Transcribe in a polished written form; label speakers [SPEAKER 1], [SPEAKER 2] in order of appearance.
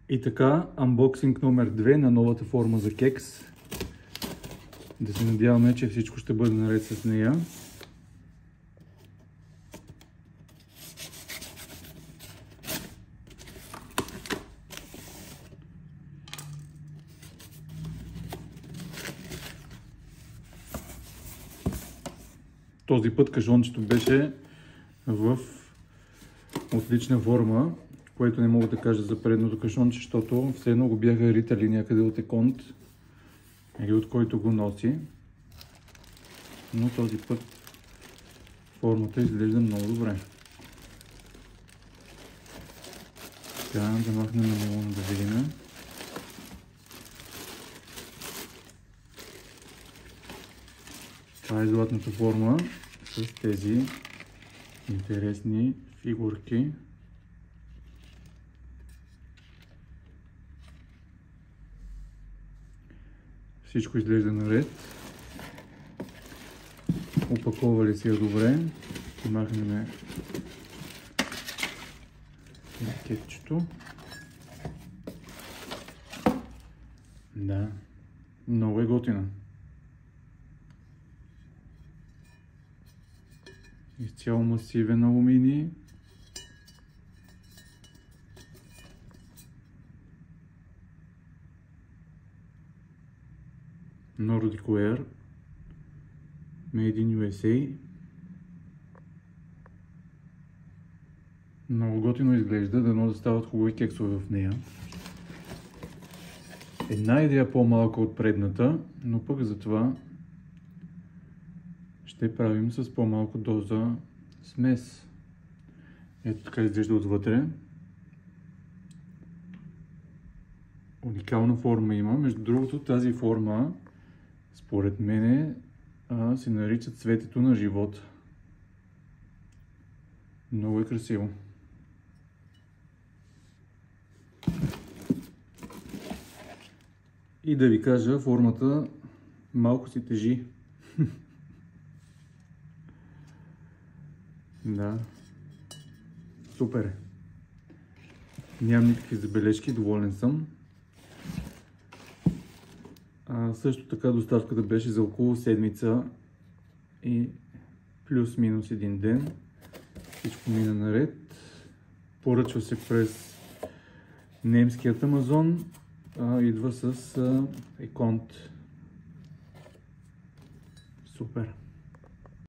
[SPEAKER 1] И така, анбоксинг номер 2 на новата форма за кекс. Да се надяваме, че всичко ще бъде наред с нея. Този път кашончето беше в отлична форма, което не мога да кажа за предното кашонче, защото все едно го бяха ритали някъде от Еконт или от който го носи. Но този път формата изглежда много добре. Сега да махнем на нейлона да видим. Това е златната форма с тези интересни фигурки. Всичко изглежда наред. Опаковали си я добре. Махнем етикетчето. Да, много е готина. Изцяло масивен алуминий. Nordic Ware. Made in USA. Много готино изглежда, дано да стават хубави кексове в нея. Една идея по-малка от предната, но пък затова ще правим с по-малко доза смес. Ето така изглежда отвътре. Уникална форма има. Между другото, тази форма, според мен, се нарича цветето на живота. Много е красиво. И да ви кажа, формата малко си тежи. Да, супер. Нямам никакви забележки, доволен съм. Също така доставката беше за около седмица и плюс-минус един ден. Всичко мина наред. Поръчва се през немският Амазон. Идва с Еконт. Супер.